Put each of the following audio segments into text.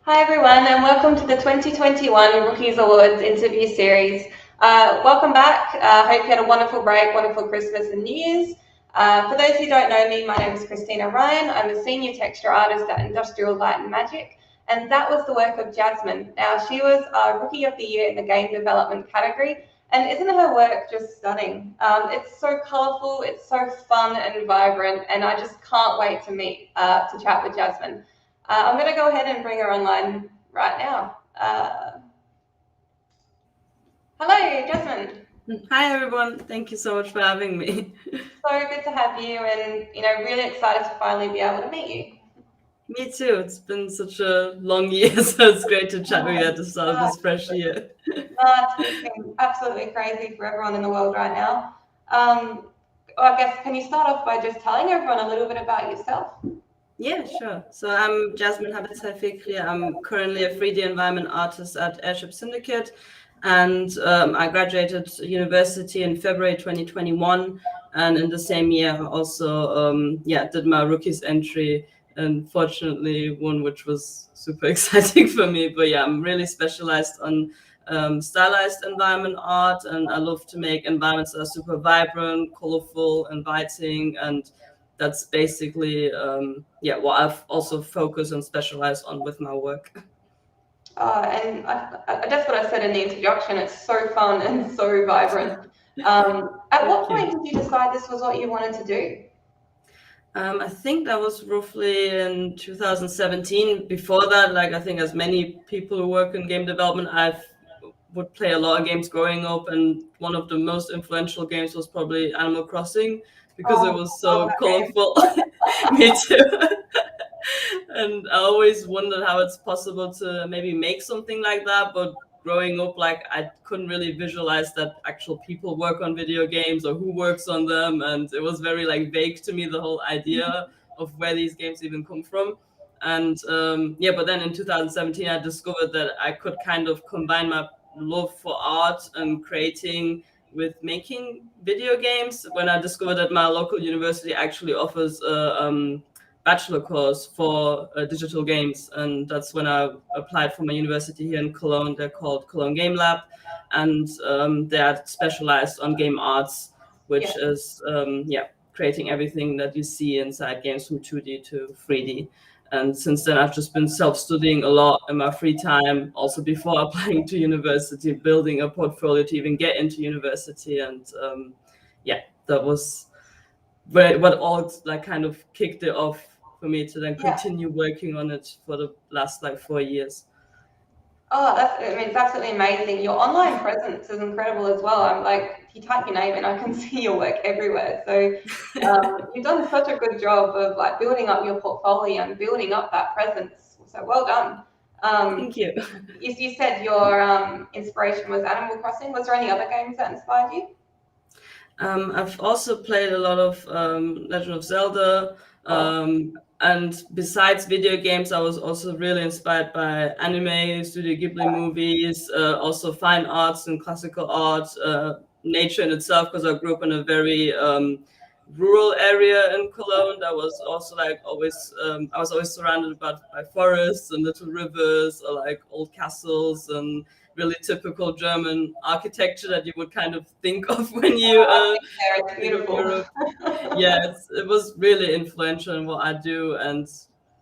Hi everyone, and welcome to the 2021 Rookies Awards interview series. Welcome back. Hope you had a wonderful break, wonderful Christmas and New Year's. For those who don't know me, my name is Christina Ryan. I'm a senior texture artist at Industrial Light and Magic, and that was the work of Jasmin. Now, she was Rookie of the Year in the game development category, and isn't her work just stunning? It's so colourful, it's so fun and vibrant, and I just can't wait to chat with Jasmin. I'm going to go ahead and bring her online right now. Hello, Jasmin. Hi everyone, thank you so much for having me. So good to have you, and really excited to finally be able to meet you. Me too. It's been such a long year, so it's great to chat with you at the start of this fresh year. It's been absolutely crazy for everyone in the world right now. I guess, can you start off by just telling everyone a little bit about yourself? Yeah, sure. So I'm Jasmin Habezai-Fekri. I'm currently a 3D environment artist at Airship Syndicate, and I graduated university in February 2021. And in the same year, I also did my rookies entry, and fortunately one which was super exciting for me. But yeah, I'm really specialized on stylized environment art, and I love to make environments that are super vibrant, colorful, inviting, and that's basically what I've also focused and specialized on with my work. And that's what I said in the introduction. It's so fun and so vibrant. At what point did you decide this was what you wanted to do? I think that was roughly in 2017. Before that, I think as many people who work in game development, I would play a lot of games growing up, and one of the most influential games was probably Animal Crossing because it was so colorful. Me too. And I always wondered how it's possible to maybe make something like that, but growing up, I couldn't really visualize that actual people work on video games or who works on them, and it was very vague to me, the whole idea of where these games even come from. And but then in 2017 I discovered that I could kind of combine my love for art and creating with making video games when I discovered that my local university actually offers a bachelor course for digital games, and that's when I applied for my university here in Cologne. They're called Cologne Game Lab, and they are specialized on game arts, which is creating everything that you see inside games from 2D to 3D. And since then, I've just been self-studying a lot in my free time, also before applying to university, building a portfolio to even get into university. And that was what all kind of kicked it off for me to then continue working on it for the last 4 years. Oh, it's absolutely amazing. Your online presence is incredible as well. I'm if you type your name in, I can see your work everywhere. So you've done such a good job of building up your portfolio and building up that presence. So well done. Thank you. You said your inspiration was Animal Crossing. Was there any other games that inspired you? I've also played a lot of Legend of Zelda. And besides video games, I was also really inspired by anime, Studio Ghibli movies, also fine arts and classical art, nature in itself, because I grew up in a very rural area in Cologne. That was also always, I was always surrounded by forests and little rivers, or old castles and really typical German architecture that you would kind of think of when you it's beautiful. Europe. It was really influential in what I do, and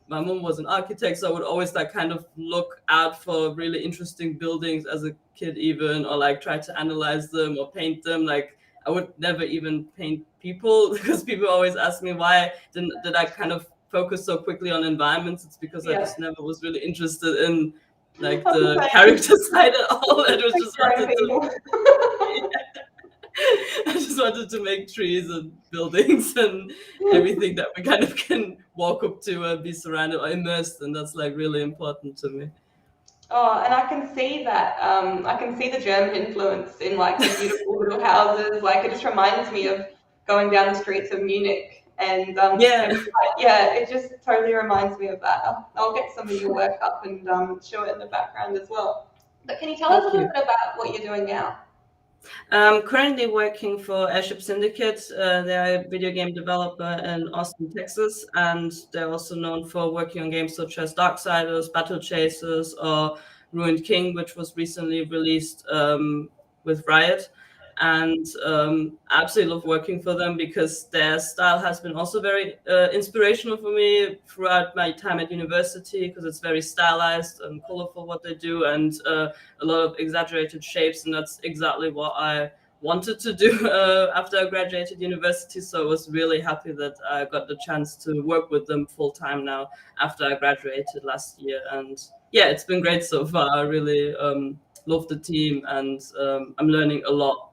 my mom was an architect, so I would always kind of look out for really interesting buildings as a kid, even, or try to analyze them or paint them. I would never even paint people because people always ask me why did I kind of focus so quickly on environments. It's because I just never was really interested in the character side at all. I just wanted to make trees and buildings and everything that we kind of can walk up to and be surrounded or immersed, and that's really important to me. Oh, and I can see that. I can see the German influence in the beautiful little houses. It just reminds me of going down the streets of Munich, and it just totally reminds me of that. I'll get some of your work up and show it in the background as well. But can you tell us a little bit about what you're doing now? I'm currently working for Airship Syndicates. They're a video game developer in Austin, Texas, and they're also known for working on games such as Darksiders, Battle Chasers, or Ruined King, which was recently released with Riot. And I absolutely love working for them because their style has been also very inspirational for me throughout my time at university, because it's very stylized and colorful what they do, and a lot of exaggerated shapes, and that's exactly what I wanted to do after I graduated university. So I was really happy that I got the chance to work with them full time now after I graduated last year. And yeah, it's been great so far. I really love the team, and I'm learning a lot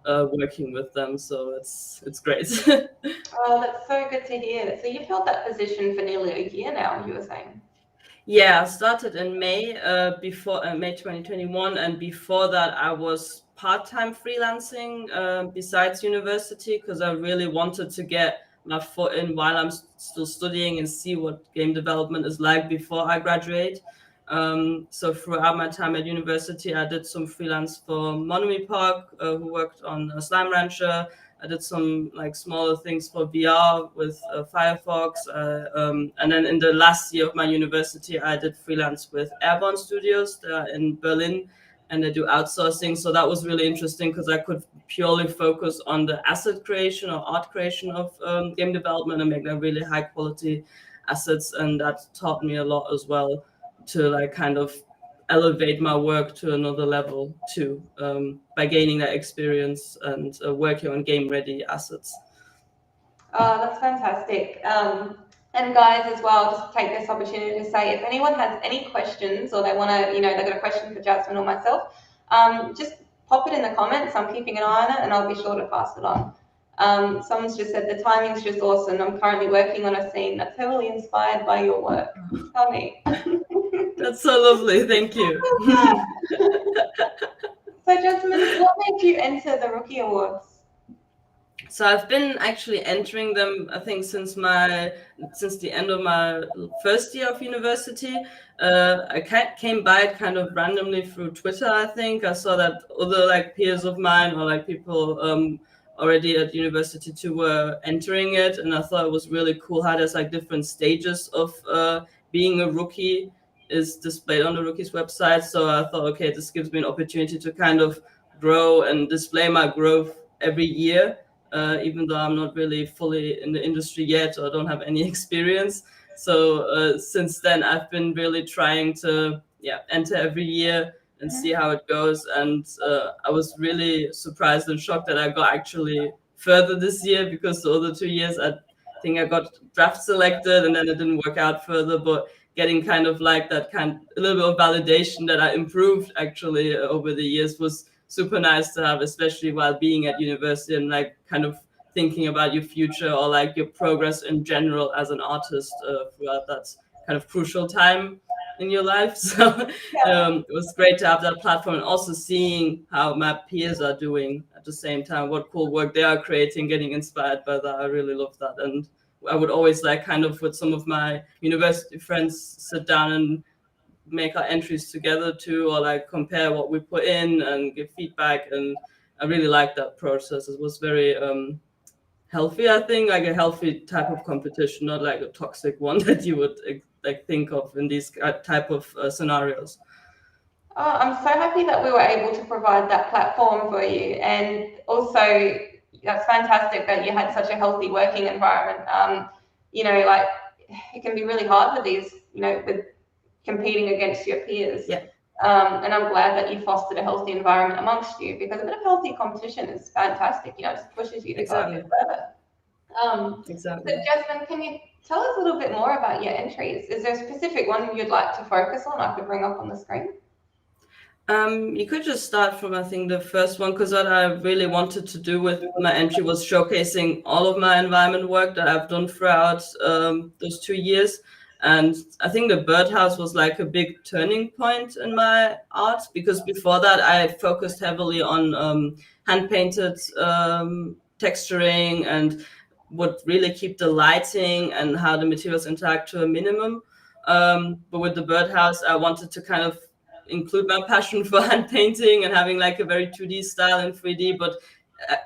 working with them, so it's great. Oh, that's so good to hear. So you've held that position for nearly a year now, you were saying. Yeah, I started in May before May 2021, and before that I was part-time freelancing besides university, because I really wanted to get my foot in while I'm still studying and see what game development is like before I graduate. So throughout my time at university, I did some freelance for Monomy Park, who worked on Slime Rancher. I did some like smaller things for VR with Firefox, and then in the last year of my university, I did freelance with Airborne Studios. They're in Berlin, and they do outsourcing. So that was really interesting because I could purely focus on the asset creation or art creation of game development and make them really high quality assets, and that taught me a lot as well to like kind of elevate my work to another level too, by gaining that experience and working on game ready assets. Oh, that's fantastic. And guys, as well, just take this opportunity to say, if anyone has any questions or they want to, they've got a question for Jasmin or myself, just pop it in the comments. I'm keeping an eye on it, and I'll be sure to pass it on. Someone's just said the timing's just awesome. I'm currently working on a scene that's heavily inspired by your work. Tell me. That's so lovely. Thank you. So, Jasmin, what made you enter the Rookie Awards? So I've been actually entering them, I think, since the end of my first year of university. I came by it kind of randomly through Twitter. I think I saw that other like peers of mine or like people already at university too were entering it, and I thought it was really cool how there's like different stages of being a rookie is displayed on the Rookies website. So I thought, okay, this gives me an opportunity to kind of grow and display my growth every year. Even though I'm not really fully in the industry yet or don't have any experience. So since then, I've been really trying to enter every year and see how it goes. And I was really surprised and shocked that I got actually further this year, because the other 2 years, I think I got draft selected and then it didn't work out further. But getting kind of like that a little bit of validation that I improved actually over the years was super nice to have, especially while being at university and like kind of thinking about your future or like your progress in general as an artist throughout that kind of crucial time in your life. So it was great to have that platform, and also seeing how my peers are doing at the same time, what cool work they are creating, getting inspired by that. I really love that. And I would always like kind of with some of my university friends sit down and make our entries together too, or like compare what we put in and give feedback. And I really liked that process. It was very healthy, I think, like a healthy type of competition, not like a toxic one that you would like think of in these type of scenarios. Oh, I'm so happy that we were able to provide that platform for you, and also that's fantastic that you had such a healthy working environment. Like it can be really hard with these, with competing against your peers. Yeah. And I'm glad that you fostered a healthy environment amongst you, because a bit of healthy competition is fantastic. It just pushes you to go a bit further. Exactly. So Jasmin, can you tell us a little bit more about your entries? Is there a specific one you'd like to focus on? I could bring up on the screen. You could just start from, I think, the first one, because what I really wanted to do with my entry was showcasing all of my environment work that I've done throughout those 2 years. And I think the birdhouse was like a big turning point in my art, because before that I focused heavily on hand-painted texturing and would really keep the lighting and how the materials interact to a minimum. But with the birdhouse, I wanted to kind of include my passion for hand painting and having like a very 2D style in 3D, but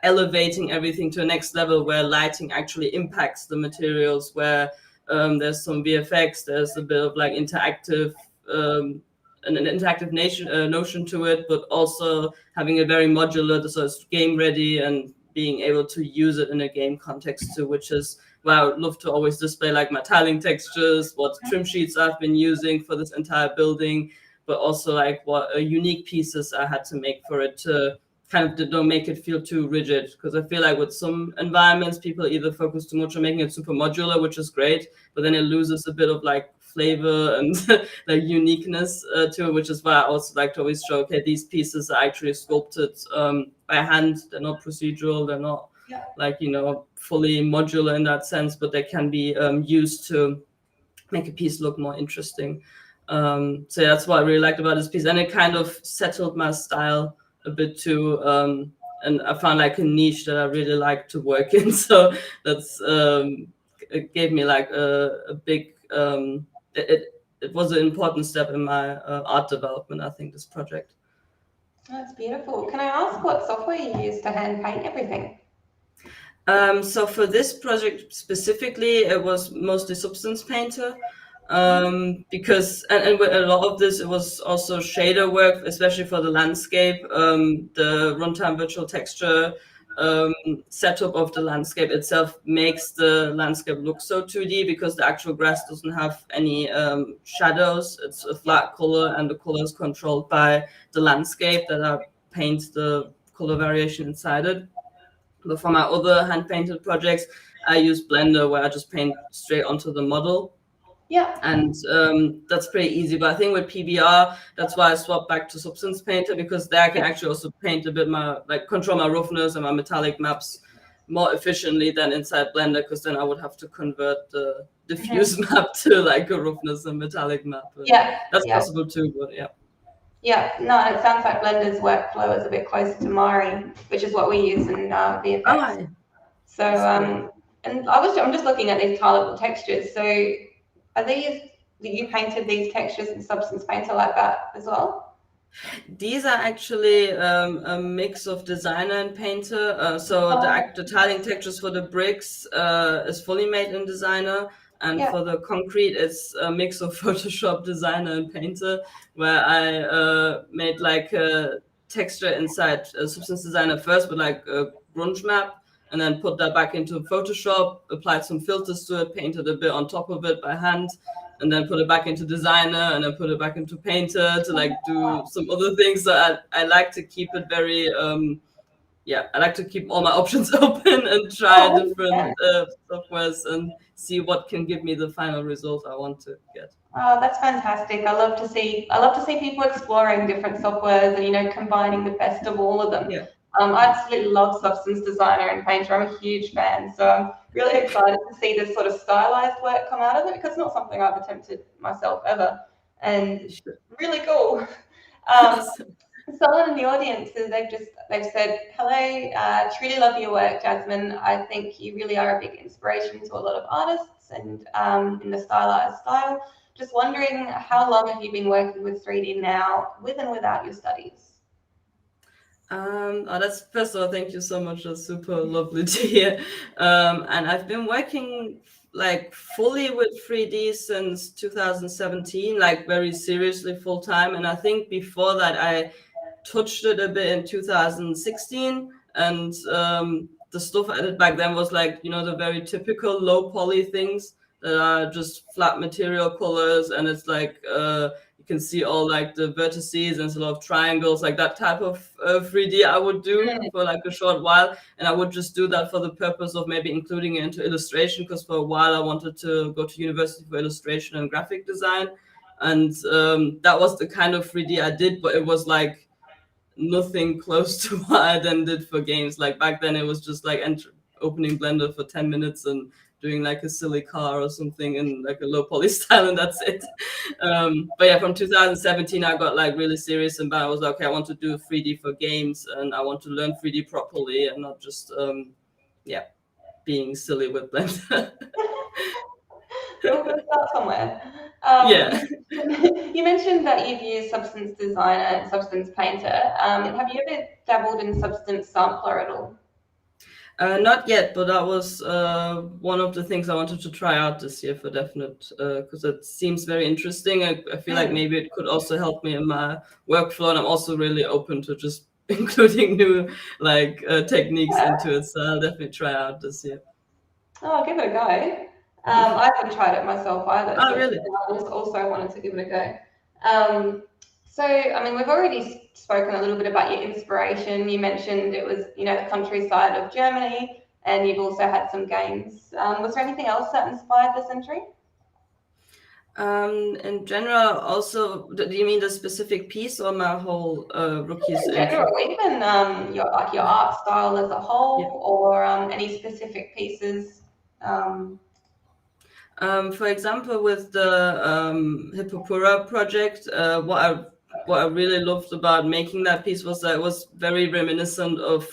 elevating everything to a next level where lighting actually impacts the materials, where there's some VFX, there's a bit of like interactive, an interactive notion to it, but also having a very modular, so it's game ready and being able to use it in a game context too, which is where I would love to always display like my tiling textures, what trim sheets I've been using for this entire building, but also like what unique pieces I had to make for it to kind of don't make it feel too rigid. Because I feel like with some environments, people either focus too much on making it super modular, which is great, but then it loses a bit of like flavor and like uniqueness to it, which is why I also like to always show, okay, these pieces are actually sculpted by hand. They're not procedural. They're not like, you know, fully modular in that sense, but they can be used to make a piece look more interesting. So yeah, that's what I really liked about this piece. And it kind of settled my style a bit too. And I found like a niche that I really like to work in. So that's, it gave me like a big, it was an important step in my art development, I think, this project. That's beautiful. Can I ask what software you use to hand paint everything? So for this project specifically, it was mostly Substance Painter, because and with a lot of this, it was also shader work, especially for the landscape. The runtime virtual texture setup of the landscape itself makes the landscape look so 2D because the actual grass doesn't have any shadows. It's a flat color, and the color is controlled by the landscape that I paint the color variation inside it. But for my other hand-painted projects, I use Blender, where I just paint straight onto the model. Yeah. And that's pretty easy. But I think with PBR, that's why I swapped back to Substance Painter, because there I can actually also paint a bit control my roughness and my metallic maps more efficiently than inside Blender, because then I would have to convert the diffuse map to like a roughness and metallic map. And that's possible too, but yeah. Yeah, no, it sounds like Blender's workflow is a bit closer to Mari, which is what we use in VFX. Oh, so, and I'm just looking at these tileable textures. So, are these, you painted these textures in Substance Painter like that as well? These are actually a mix of designer and painter. The tiling textures for the bricks is fully made in designer. And for the concrete, it's a mix of Photoshop, designer, and painter, where I made like a texture inside Substance Designer first with like a grunge map, and then put that back into Photoshop, applied some filters to it, painted a bit on top of it by hand, and then put it back into designer, and then put it back into painter to like do some other things. So I like to keep it very I like to keep all my options open and try different softwares and see what can give me the final result I want to get. Oh, that's fantastic. I love to see people exploring different softwares and, you know, combining the best of all of them. Yeah. I absolutely love Substance Designer and Painter. I'm a huge fan. So I'm really excited to see this sort of stylized work come out of it, because it's not something I've attempted myself ever. And really cool. Someone in the audience, they've said, hello, truly love your work, Jasmin. I think you really are a big inspiration to a lot of artists and in the stylized style. Just wondering, how long have you been working with 3D now, with and without your studies? That's, first of all, thank you so much. That's super lovely to hear. And I've been working like fully with 3D since 2017, like very seriously full time. And I think before that, I touched it a bit in 2016, and the stuff I did back then was like, you know, the very typical low poly things that are just flat material colors, and it's like you can see all like the vertices and a lot of triangles, like that type of 3D I would do for like a short while. And I would just do that for the purpose of maybe including it into illustration, because for a while I wanted to go to university for illustration and graphic design, and that was the kind of 3D I did, but it was like nothing close to what I then did for games. Like back then it was just like opening Blender for 10 minutes and doing like a silly car or something in like a low poly style, and that's it. But yeah, from 2017 I got like really serious, and I was like, okay, I want to do 3D for games, and I want to learn 3D properly and not just being silly with Blender. We'll start somewhere. Yeah. You mentioned that you've used Substance Designer and Substance Painter. Have you ever dabbled in Substance Sampler at all? Not yet, but that was one of the things I wanted to try out this year for definite, because it seems very interesting. I feel like maybe it could also help me in my workflow, and I'm also really open to just including new techniques into it. So I'll definitely try out this year. Oh, I'll give it a go. I haven't tried it myself either, Oh, but really? I also wanted to give it a go. So, I mean, we've already spoken a little bit about your inspiration. You mentioned it was, the countryside of Germany, and you've also had some games. Was there anything else that inspired this entry? In general, also, do you mean the specific piece or my whole rookies In entry? general, even your art style as a whole, or any specific pieces. For example, with the Hippopura project, what I really loved about making that piece was that it was very reminiscent of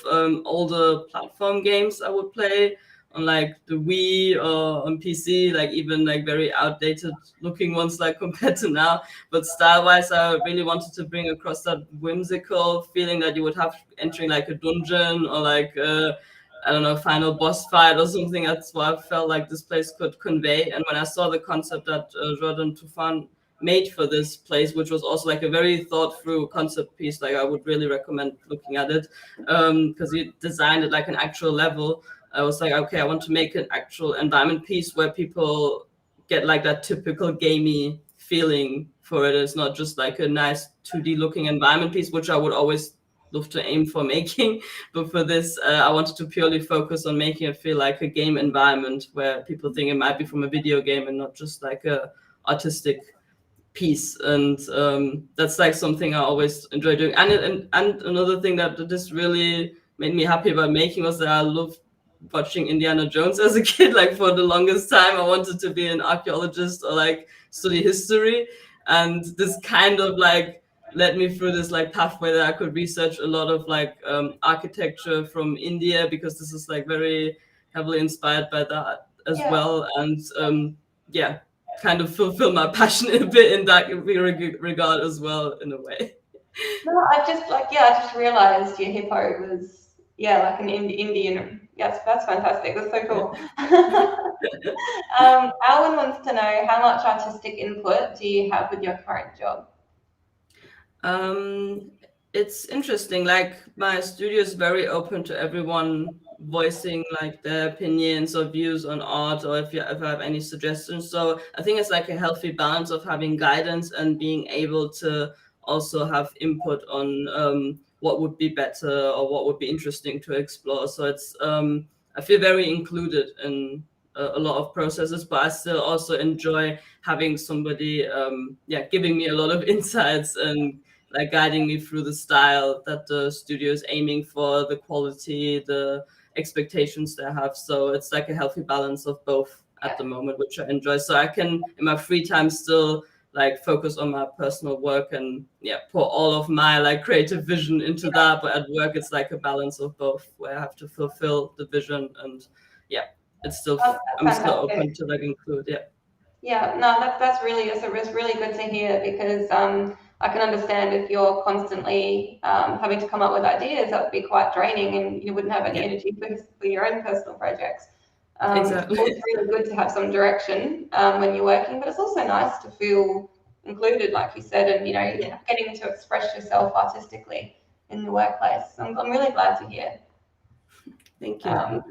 older platform games I would play on like the Wii or on PC, like even like very outdated looking ones like compared to now. But style-wise, I really wanted to bring across that whimsical feeling that you would have entering like a dungeon or like I don't know, final boss fight or something. That's what I felt like this place could convey. And when I saw the concept that Jordan Tufan made for this place, which was also like a very thought through concept piece, like I would really recommend looking at it because he designed it like an actual level. I was like, okay, I want to make an actual environment piece where people get like that typical gamey feeling for it. It's not just like a nice 2D looking environment piece, which I would always love to aim for making. But for this, I wanted to purely focus on making it feel like a game environment where people think it might be from a video game and not just like a artistic piece. And that's like something I always enjoy doing. And another thing that this really made me happy about making was that I loved watching Indiana Jones as a kid. Like for the longest time, I wanted to be an archaeologist or like study history. And this kind of like led me through this like pathway that I could research a lot of like architecture from India, because this is like very heavily inspired by that as well. And yeah, kind of fulfill my passion a bit in that regard as well, in a way. No, I just realized your hippo was like an Indian. Yes, that's fantastic. That's so cool. Alan wants to know, how much artistic input do you have with your current job? It's interesting. Like my studio is very open to everyone voicing like their opinions or views on art, or if I have any suggestions. So I think it's like a healthy balance of having guidance and being able to also have input on what would be better or what would be interesting to explore. So it's I feel very included in a lot of processes, but I still also enjoy having somebody giving me a lot of insights and like guiding me through the style that the studio is aiming for, the quality, the expectations they have. So it's like a healthy balance of both at the moment, which I enjoy. So I can, in my free time, still like focus on my personal work and put all of my like creative vision into that. But at work, it's like a balance of both, where I have to fulfill the vision, and it's still I'm still open to like include. Yeah, no, that's really it's really good to hear, because I can understand if you're constantly having to come up with ideas, that would be quite draining, and you wouldn't have any energy for your own personal projects. Exactly. It's really good to have some direction when you're working, but it's also nice to feel included, like you said, and getting to express yourself artistically in the workplace. I'm really glad to hear. Thank you.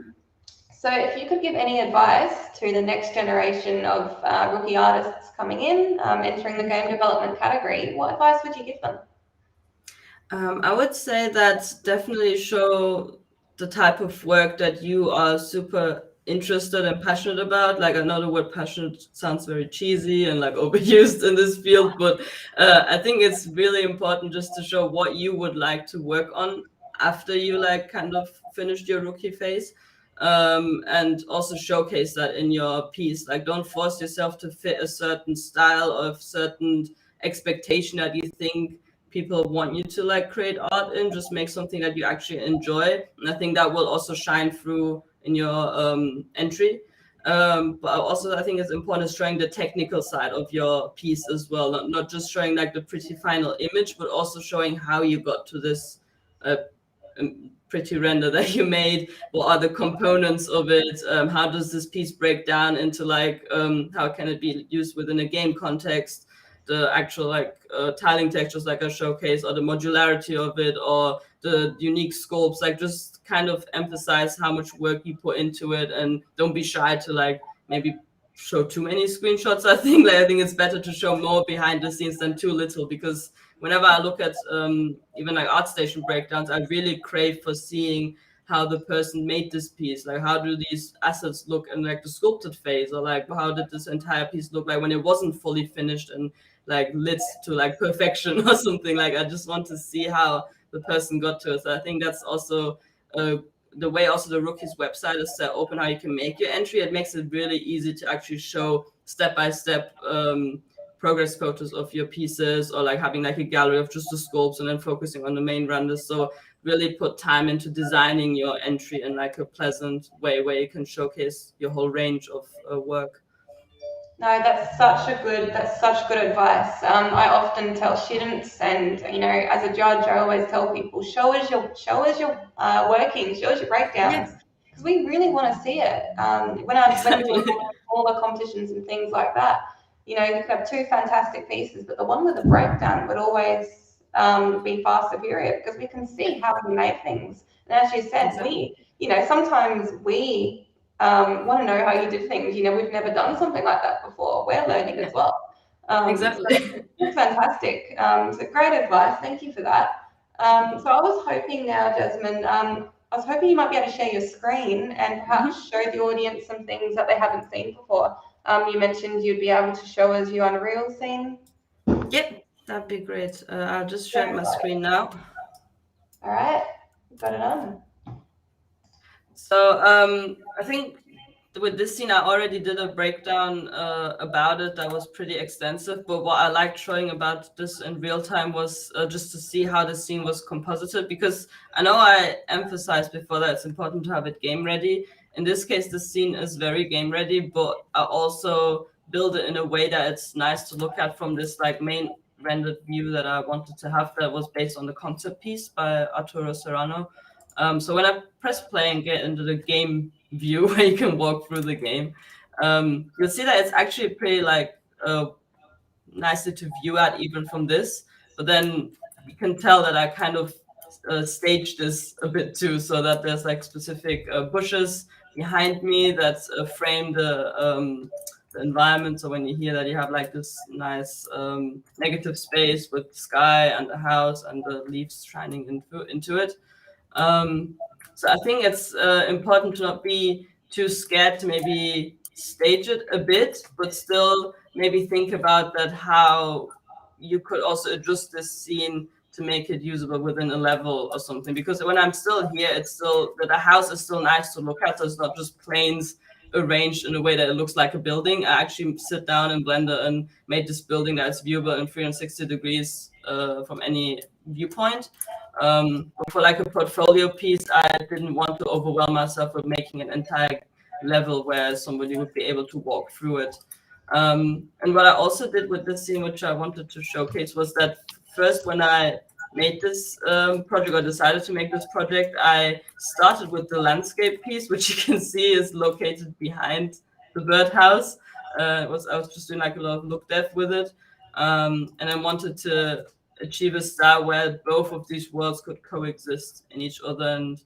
So if you could give any advice to the next generation of rookie artists coming in, entering the game development category, what advice would you give them? I would say that definitely show the type of work that you are super interested and passionate about. Like, I know the word passionate sounds very cheesy and like overused in this field, but I think it's really important just to show what you would like to work on after you like kind of finished your rookie phase. And also showcase that in your piece. Like, don't force yourself to fit a certain style or a certain expectation that you think people want you to like create art in. Just make something that you actually enjoy, and I think that will also shine through in your entry. But also I think it's important showing the technical side of your piece as well, not just showing like the pretty final image, but also showing how you got to this pretty render that you made. What are the components of it? How does this piece break down into like how can it be used within a game context? The actual like tiling textures like I showcase, or the modularity of it, or the unique sculpts, like just kind of emphasize how much work you put into it, and don't be shy to like maybe show too many screenshots. I think it's better to show more behind the scenes than too little, because whenever I look at even like ArtStation breakdowns, I really crave for seeing how the person made this piece. Like, how do these assets look in like the sculpted phase, or like how did this entire piece look like when it wasn't fully finished and like lit to like perfection or something. Like, I just want to see how the person got to it. So I think that's also the way also the Rookies website is set open, how you can make your entry. It makes it really easy to actually show step-by-step progress photos of your pieces, or like having like a gallery of just the sculpts and then focusing on the main renders. So really put time into designing your entry in like a pleasant way where you can showcase your whole range of work. No, that's such good advice. I often tell students, and as a judge, I always tell people, show us your workings, show us your breakdowns, because we really want to see it. When we're doing all the competitions and things like that, you could have two fantastic pieces, but the one with the breakdown would always be far superior, because we can see how we made things. And as you said, sometimes we want to know how you did things. We've never done something like that before. We're learning as well. Exactly. So it's fantastic. So great advice. Thank you for that. So I was hoping now, Jasmin, I was hoping you might be able to share your screen and perhaps show the audience some things that they haven't seen before. You mentioned you'd be able to show us your Unreal scene. Yep, that'd be great. I'll just share my screen now. All right, got it on. So I think with this scene, I already did a breakdown about it that was pretty extensive. But what I liked showing about this in real time was just to see how the scene was composited, because I know I emphasized before that it's important to have it game ready. In this case, the scene is very game ready, but I also build it in a way that it's nice to look at from this like main rendered view that I wanted to have, that was based on the concept piece by Arturo Serrano. So when I press play and get into the game view where you can walk through the game, you'll see that it's actually pretty like nicely to view at even from this. But then you can tell that I kind of staged this a bit too, so that there's like specific bushes behind me that frame the environment. So when you hear that, you have like this nice negative space with sky and the house and the leaves shining into it. So I think it's important to not be too scared to maybe stage it a bit, but still maybe think about that, how you could also adjust this scene to make it usable within a level or something. Because when I'm still here, it's still that the house is still nice to look at. So it's not just planes arranged in a way that it looks like a building. I actually sit down in Blender and made this building that is viewable in 360 degrees from any viewpoint. For like a portfolio piece, I didn't want to overwhelm myself with making an entire level where somebody would be able to walk through it. And what I also did with this scene, which I wanted to showcase, was that first when I made this project, or decided to make this project, I started with the landscape piece, which you can see is located behind the birdhouse. I was just doing like a lot of look depth with it, and I wanted to achieve a style where both of these worlds could coexist in each other and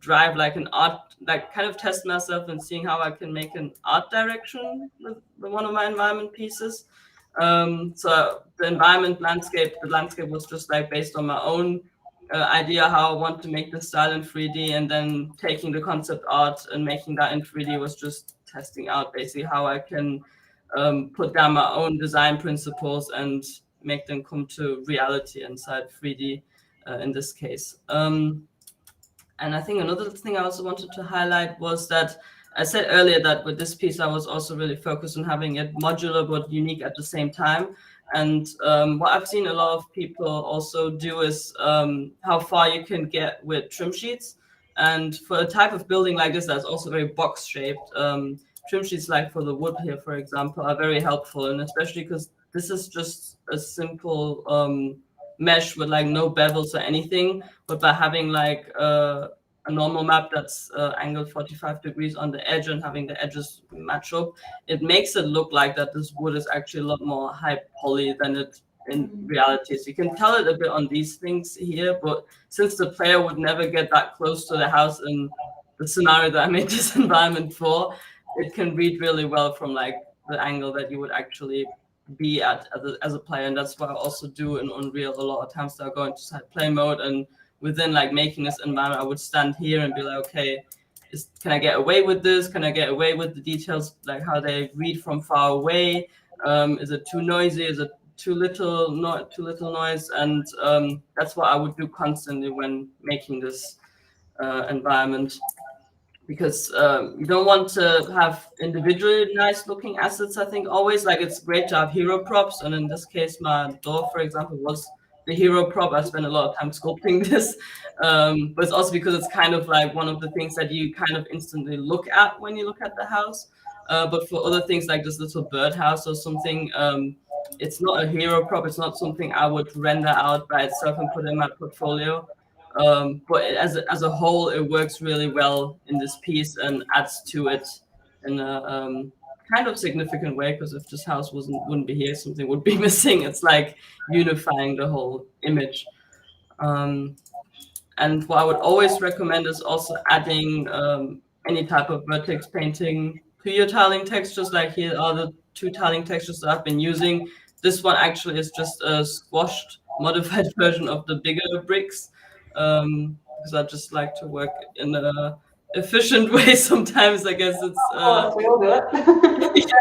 drive like an art, like kind of test myself and seeing how I can make an art direction with one of my environment pieces. So the landscape was just like based on my own idea how I want to make the style in 3D, and then taking the concept art and making that in 3D was just testing out basically how I can put down my own design principles and make them come to reality inside 3D in this case. And I think another thing I also wanted to highlight was that I said earlier that with this piece, I was also really focused on having it modular but unique at the same time. And what I've seen a lot of people also do is how far you can get with trim sheets. And for a type of building like this, that's also very box shaped, trim sheets, like for the wood here, for example, are very helpful, and especially because this is just a simple mesh with like no bevels or anything, but by having like a normal map that's angled 45 degrees on the edge and having the edges match up, it makes it look like that this wood is actually a lot more high poly than it in reality. So you can tell it a bit on these things here, but since the player would never get that close to the house in the scenario that I made this environment for, it can read really well from like the angle that you would actually be at as a player. And that's what I also do in Unreal a lot of times. That I go into side play mode, and within like making this environment, I would stand here and be like, okay, can I get away with this? Can I get away with the details, like how they read from far away? Is it too noisy? Is it too little noise? And that's what I would do constantly when making this environment, because you don't want to have individually nice looking assets. I think always, like, it's great to have hero props, and in this case my door, for example, was the hero prop. I spent a lot of time sculpting this, but it's also because it's kind of like one of the things that you kind of instantly look at when you look at the house. But for other things like this little birdhouse or something, it's not a hero prop. It's not something I would render out by itself and put in my portfolio. But as a whole, it works really well in this piece and adds to it in a kind of significant way, because if this house wouldn't be here, something would be missing. It's like unifying the whole image. And what I would always recommend is also adding any type of vertex painting to your tiling textures. Like, here are the 2 tiling textures that I've been using. This one actually is just a squashed, modified version of the bigger bricks, because I just like to work in a efficient way sometimes. I guess it's we all do it. yeah,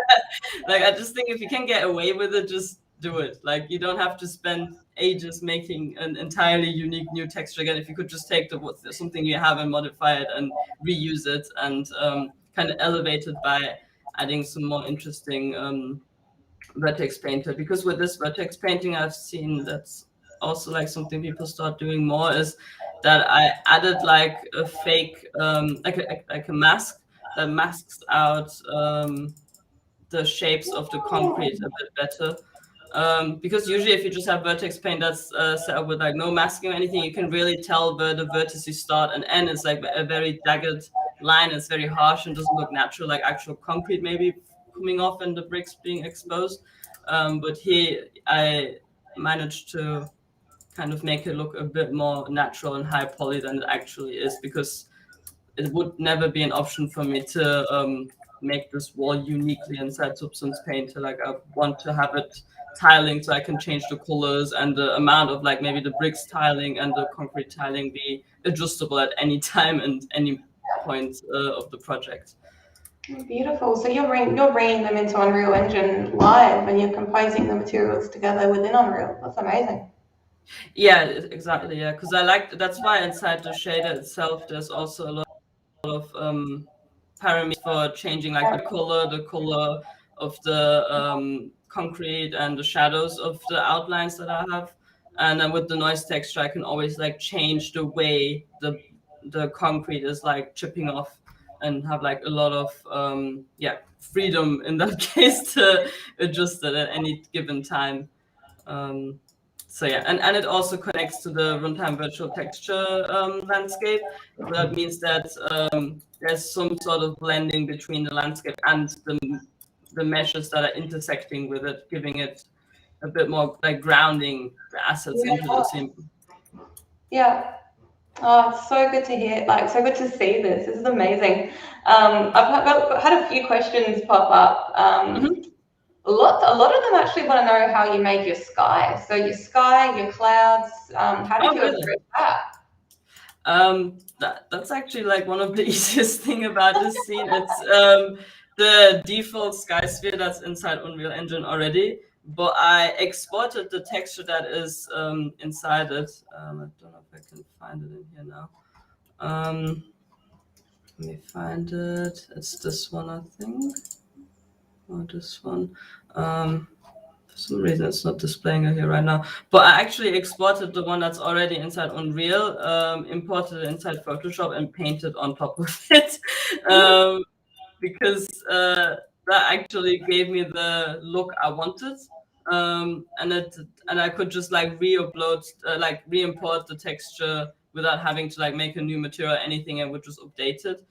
like, I just think if you can get away with it, just do it. Like, you don't have to spend ages making an entirely unique new texture again. If you could just take something you have and modify it and reuse it, and kind of elevate it by adding some more interesting vertex painter. Because with this vertex painting, I've seen that's also like something people start doing more, is that I added like a fake like a mask that masks out the shapes of the concrete a bit better. Because usually if you just have vertex paint that's set up with like no masking or anything, you can really tell where the vertices start and end. It's like a very jagged line. It's very harsh and doesn't look natural, like actual concrete maybe coming off and the bricks being exposed. But here I managed to kind of make it look a bit more natural and high poly than it actually is, because it would never be an option for me to make this wall uniquely inside Substance Painter. Like, I want to have it tiling so I can change the colors and the amount of like maybe the bricks tiling and the concrete tiling be adjustable at any time and any point of the project. Beautiful. So you're bringing them into Unreal Engine live, and you're composing the materials together within Unreal. That's amazing. Yeah, exactly. Yeah, because that's why inside the shader itself there's also a lot of parameters for changing like the color of the concrete and the shadows of the outlines that I have. And then with the noise texture, I can always like change the way the concrete is like chipping off, and have like a lot of freedom in that case to adjust it at any given time. So yeah, and it also connects to the runtime virtual texture landscape. So that means that there's some sort of blending between the landscape and the meshes that are intersecting with it, giving it a bit more like grounding the assets into the same. Yeah. Oh, it's so good to hear, like, so good to see this. This is amazing. I've had a few questions pop up. A lot of them actually want to know how you made your sky. So your sky, your clouds, how did you address that? That's actually like one of the easiest thing about this scene. It's the default sky sphere that's inside Unreal Engine already, but I exported the texture that is inside it. I don't know if I can find it in here now. Let me find it. It's this one, I think. Or this one. For some reason it's not displaying it here right now, but I actually exported the one that's already inside Unreal, imported it inside Photoshop and painted on top of it. because that actually gave me the look I wanted. And I could just like re-upload, like re-import the texture without having to like make a new material or anything. I would just update it.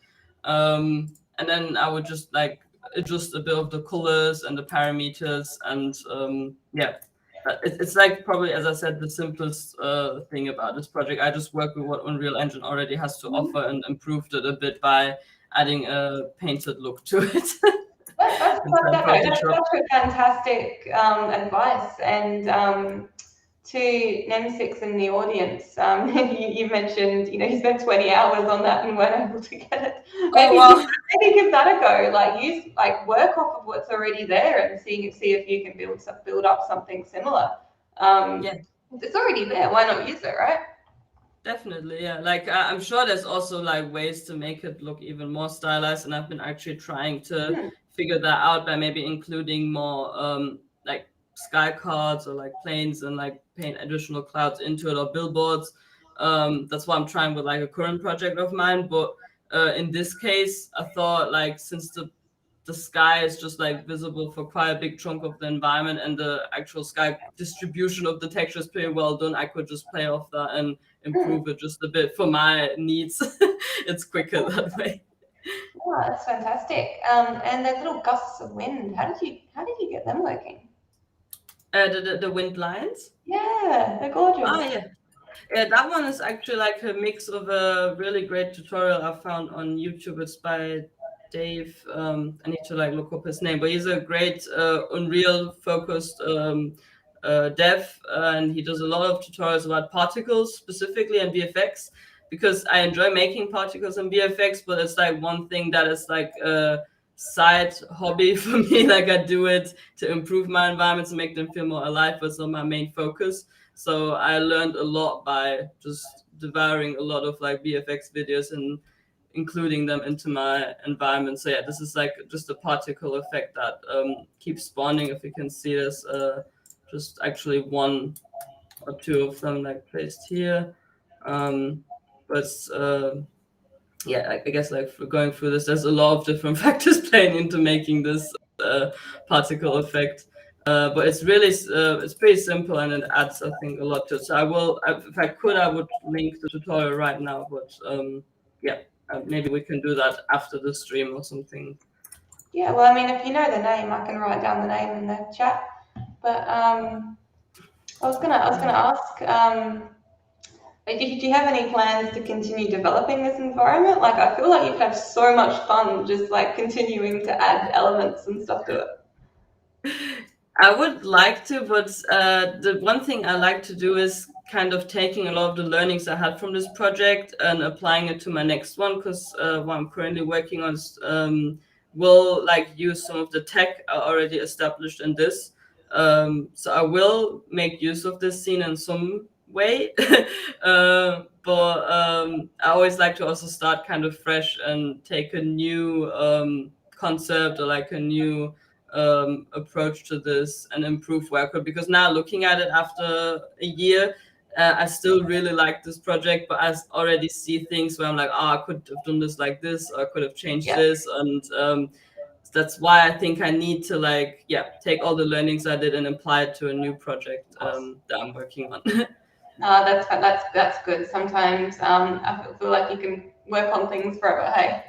And then I would just like adjust a bit of the colors and the parameters, and it's like probably, as I said, the simplest thing about this project. I just work with what Unreal Engine already has to offer and improved it a bit by adding a painted look to it. That's such a fantastic advice. And to Nem6 in the audience, you mentioned, you spent 20 hours on that and weren't able to get it. Maybe give that a go. Like work off of what's already there and see if you can build up something similar. It's already there. Why not use it, right? Definitely, yeah. Like I'm sure there's also like ways to make it look even more stylized, and I've been actually trying to figure that out by maybe including more like sky cards or like planes and like paint additional clouds into it, or billboards. That's what I'm trying with like a current project of mine. But in this case, I thought like since the sky is just like visible for quite a big chunk of the environment, and the actual sky distribution of the texture is pretty well done, I could just play off that and improve it just a bit for my needs. It's quicker that way. Oh, that's fantastic. And those little gusts of wind, how did you get them working? The wind lines? Yeah, they're gorgeous. Yeah, that one is actually like a mix of a really great tutorial I found on YouTube. It's by Dave. I need to like look up his name, but he's a great Unreal focused dev, and he does a lot of tutorials about particles specifically and VFX, because I enjoy making particles and VFX, but it's like one thing that is like a side hobby for me. Like I do it to improve my environments and make them feel more alive, but it's not my main focus. So I learned a lot by just devouring a lot of like VFX videos and including them into my environment. So yeah, this is like just a particle effect that keeps spawning. If you can see this, just actually one or two of them like placed here. But yeah, I guess like for going through this, there's a lot of different factors playing into making this particle effect. But it's really it's pretty simple, and it adds, I think, a lot to it. So I will, if I could, I would link the tutorial right now. But yeah, maybe we can do that after the stream or something. Yeah, well, I mean, if you know the name, I can write down the name in the chat. But I was gonna ask, do you have any plans to continue developing this environment? Like, I feel like you could have so much fun just like continuing to add elements and stuff to it. I would like to, but the one thing I like to do is kind of taking a lot of the learnings I had from this project and applying it to my next one, because what I'm currently working on is, will like use some of the tech already established in this. So I will make use of this scene in some way, but I always like to also start kind of fresh and take a new concept or like a new approach to this and improve where I could, because now looking at it after a year, I still really like this project, but I already see things where I'm like, I could have done this like this, or I could have changed this, and that's why I think I need to like take all the learnings I did and apply it to a new project that I'm working on. That's good. Sometimes I feel like you can work on things forever. Hey.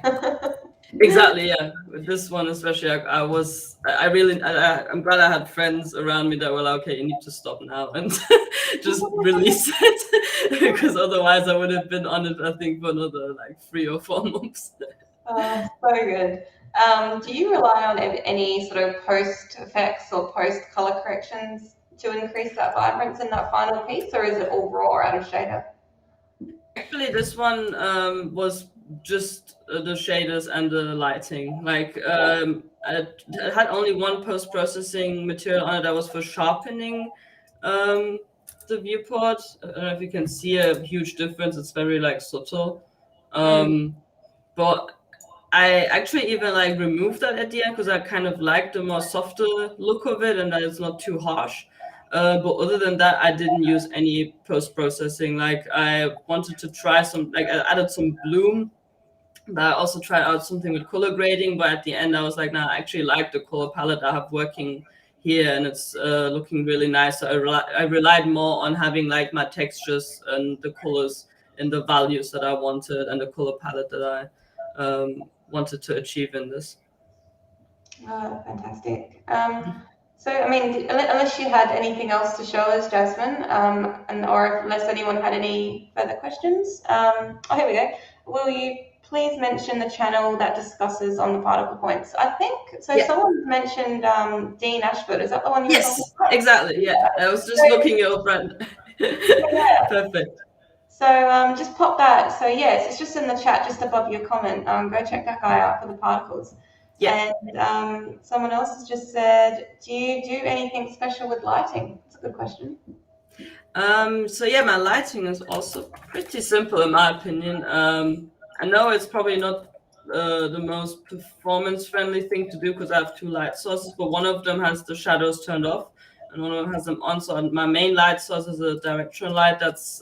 Exactly, yeah. With this one especially, I'm glad I had friends around me that were like, okay, you need to stop now and just release it, because otherwise I would have been on it, I think, for another like 3 or 4 months. So good. Do you rely on any sort of post effects or post color corrections to increase that vibrance in that final piece, or is it all raw out of shader? Actually, this one was just the shaders and the lighting. Like I had only one post-processing material on it that was for sharpening the viewport. I don't know if you can see a huge difference. It's very like subtle. But I actually even like removed that at the end, because I kind of like the more softer look of it and that it's not too harsh. But other than that, I didn't use any post-processing. Like I wanted to try some, like I added some bloom But I also tried out something with color grading, but at the end I was like, nah, I actually like the color palette I have working here, and it's looking really nice. So I relied more on having like my textures and the colors and the values that I wanted and the color palette that I wanted to achieve in this. Fantastic. So, I mean, unless you had anything else to show us, Jasmin, or unless anyone had any further questions, oh, here we go. Will you please mention the channel that discusses on the particle points? I think so. Yeah. Someone mentioned Dean Ashford. Is that the one you were talking Yes, about? exactly. Yeah, I was just looking it up right. Yeah. Perfect. So just pop that. So yes, it's just in the chat, just above your comment. Go check that guy out for the particles. Yeah. And someone else has just said, do you do anything special with lighting? That's a good question. So yeah, my lighting is also pretty simple in my opinion. I know it's probably not the most performance-friendly thing to do because I have two light sources, but one of them has the shadows turned off and one of them has them on. So my main light source is a directional light that's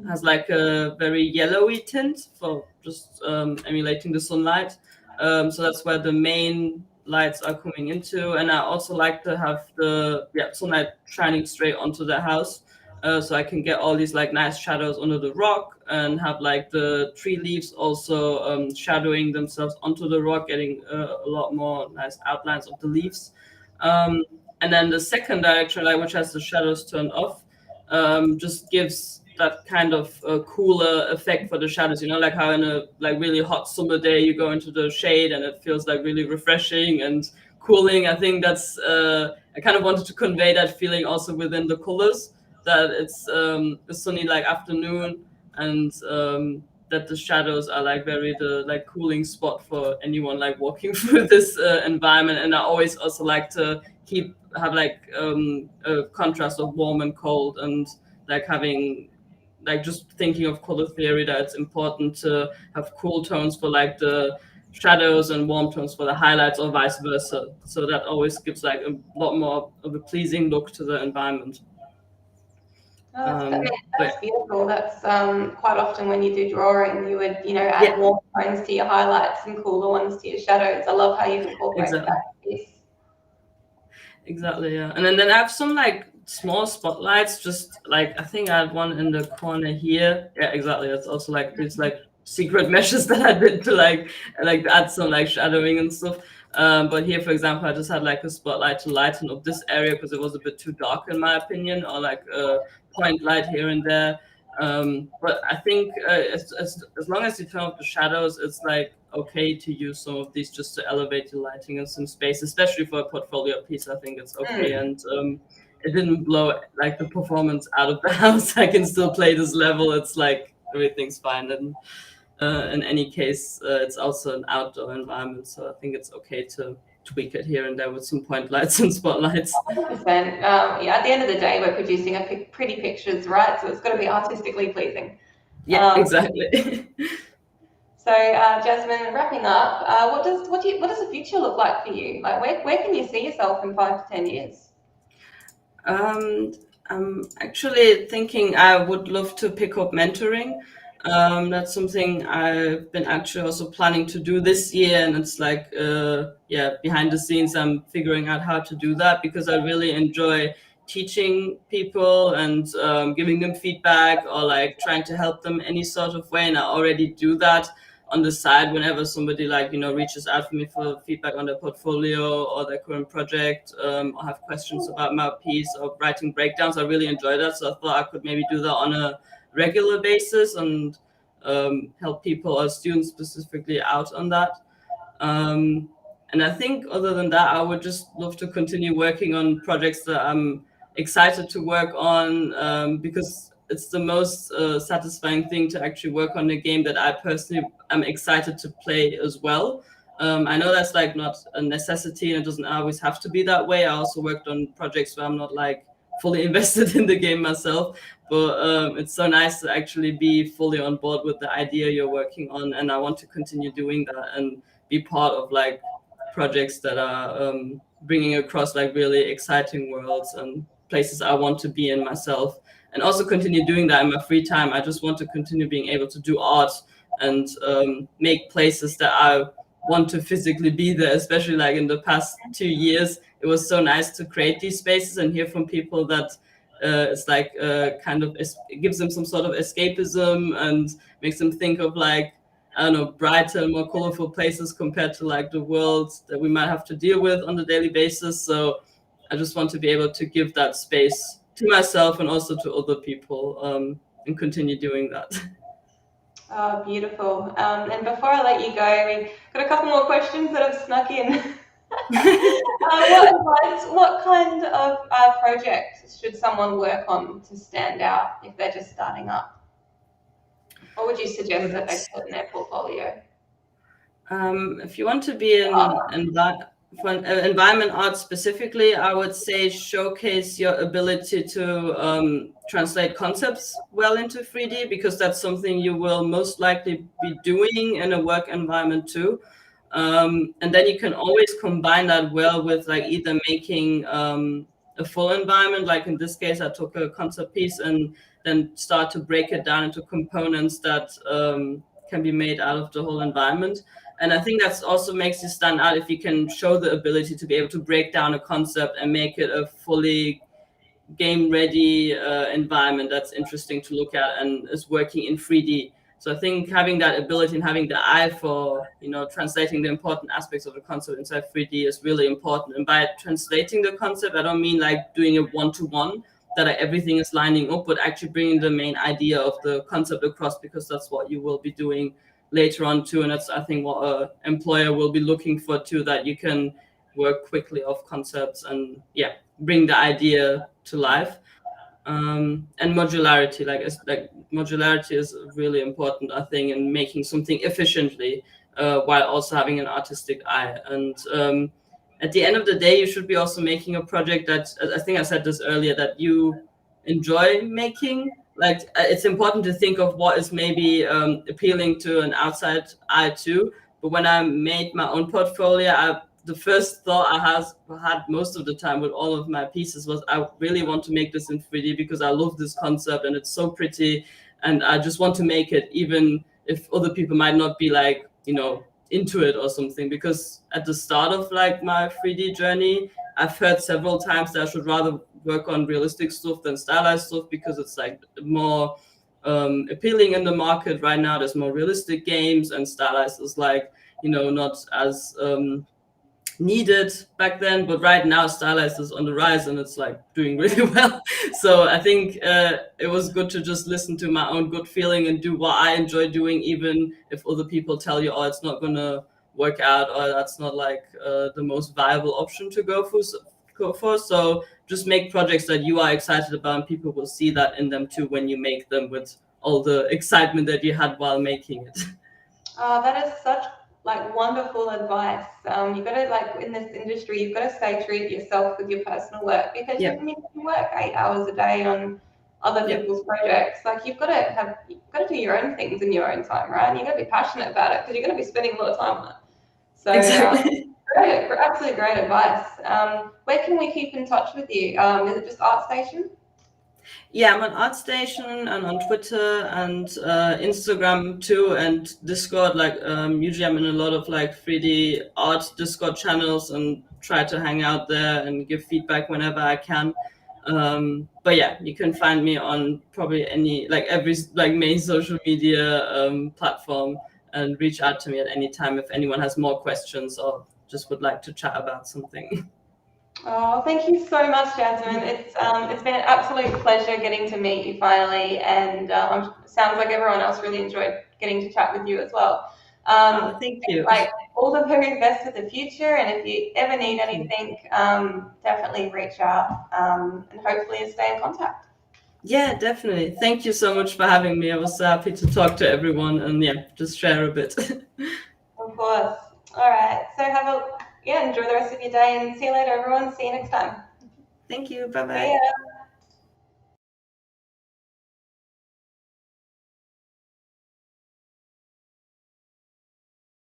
has like a very yellowy tint for just emulating the sunlight. So that's where the main lights are coming into, and I also like to have the sunlight shining straight onto the house, so I can get all these like nice shadows under the rock and have like the tree leaves also shadowing themselves onto the rock, getting a lot more nice outlines of the leaves. And then the second direction light, which has the shadows turned off, just gives that kind of cooler effect for the shadows, you know, like how in a like really hot summer day you go into the shade and it feels like really refreshing and cooling. I think that's I kind of wanted to convey that feeling also within the colors, that it's a sunny like afternoon, and that the shadows are like very the like cooling spot for anyone like walking through this environment. And I always also like to have like a contrast of warm and cold, and like having like just thinking of color theory, that it's important to have cool tones for like the shadows and warm tones for the highlights, or vice versa. So that always gives like a lot more of a pleasing look to the environment. That's beautiful. That's quite often when you do drawing, you would, add warm tones to your highlights and cooler ones to your shadows. I love how you've incorporated that piece. Exactly, yeah. And then I have some like small spotlights, just like I think I had one in the corner here. Yeah, exactly. It's also like these like secret meshes that I did to like add some like shadowing and stuff. But here, for example, I just had like a spotlight to lighten up this area because it was a bit too dark in my opinion, or like a point light here and there. But I think as long as you turn off the shadows, it's like okay to use some of these just to elevate the lighting in some space, especially for a portfolio piece. I think it's okay. And it didn't blow like the performance out of the house. I can still play this level. It's like everything's fine. And in any case, it's also an outdoor environment, so I think it's okay to tweak it here and there with some point lights and spotlights. 100%. Yeah, at the end of the day, we're producing pretty pictures, right? So it's got to be artistically pleasing. Yeah, exactly. So, Jasmin, wrapping up, what does the future look like for you? Like, where can you see yourself in 5 to 10 years? I'm actually thinking I would love to pick up mentoring. That's something I've been actually also planning to do this year, and it's like behind the scenes I'm figuring out how to do that, because I really enjoy teaching people and giving them feedback, or like trying to help them any sort of way. And I already do that on the side whenever somebody like reaches out for me for feedback on their portfolio or their current project, or have questions about my piece or writing breakdowns. I really enjoy that, so I thought I could maybe do that on a regular basis and help people or students specifically out on that. And I think other than that, I would just love to continue working on projects that I'm excited to work on, because it's the most satisfying thing to actually work on a game that I personally am excited to play as well. I know that's like not a necessity, and it doesn't always have to be that way. I also worked on projects where I'm not like fully invested in the game myself, but it's so nice to actually be fully on board with the idea you're working on, and I want to continue doing that and be part of like projects that are bringing across like really exciting worlds and places I want to be in myself, and also continue doing that in my free time. I just want to continue being able to do art and make places that I want to physically be there, especially like in the past 2 years. It was so nice to create these spaces and hear from people that it's like kind of it gives them some sort of escapism and makes them think of like, I don't know, brighter, more colorful places compared to like the world that we might have to deal with on a daily basis. So I just want to be able to give that space to myself and also to other people, and continue doing that. Oh, beautiful. And before I let you go, we've got a couple more questions that have snuck in. What kind of project should someone work on to stand out if they're just starting up? What would you suggest that they put in their portfolio? If you want to be for environment art specifically, I would say showcase your ability to translate concepts well into 3D, because that's something you will most likely be doing in a work environment too. And then you can always combine that well with like either making a full environment, like in this case, I took a concept piece and then start to break it down into components that can be made out of the whole environment. And I think that's also makes you stand out if you can show the ability to be able to break down a concept and make it a fully game-ready environment that's interesting to look at and is working in 3D. So I think having that ability and having the eye for, translating the important aspects of the concept inside 3D is really important. And by translating the concept, I don't mean like doing a one-to-one, that everything is lining up, but actually bringing the main idea of the concept across, because that's what you will be doing later on too. And that's, I think, what an employer will be looking for too, that you can work quickly off concepts and bring the idea to life. And modularity, modularity is really important, I think, in making something efficiently while also having an artistic eye. And at the end of the day, you should be also making a project that, I think I said this earlier, that you enjoy making. Like, it's important to think of what is maybe appealing to an outside eye too. But when I made my own portfolio, the first thought I had most of the time with all of my pieces was, I really want to make this in 3D because I love this concept and it's so pretty, and I just want to make it, even if other people might not be like, into it or something. Because at the start of like my 3D journey, I've heard several times that I should rather work on realistic stuff than stylized stuff, because it's like more appealing in the market right now. There's more realistic games, and stylized is like, not as needed back then, but right now stylized is on the rise and it's like doing really well. So I think it was good to just listen to my own good feeling and do what I enjoy doing, even if other people tell you, oh, it's not gonna work out, or that's not like the most viable option to go for. So just make projects that you are excited about, and people will see that in them too when you make them with all the excitement that you had while making it. That is such wonderful advice. You've got to, in this industry, you've got to stay true to yourself with your personal work, because you work 8 hours a day on other people's projects. Like, you've got to do your own things in your own time, right? And you've got to be passionate about it, because you're going to be spending a lot of time on it. So exactly. Absolutely great advice. Where can we keep in touch with you? Is it just ArtStation? Yeah, I'm on ArtStation and on Twitter and Instagram too, and Discord. Usually I'm in a lot of 3D art Discord channels and try to hang out there and give feedback whenever I can. But yeah, you can find me on probably every main social media platform, and reach out to me at any time if anyone has more questions or just would like to chat about something. Oh, thank you so much, Jasmin. It's been an absolute pleasure getting to meet you finally, and sounds like everyone else really enjoyed getting to chat with you as well. Thank you. All the very best for the future, and if you ever need anything, definitely reach out, and hopefully stay in contact. Yeah, definitely. Thank you so much for having me. I was so happy to talk to everyone and just share a bit. Of course. All right. So enjoy the rest of your day, and see you later, everyone. See you next time. Thank you. Bye-bye. Yeah.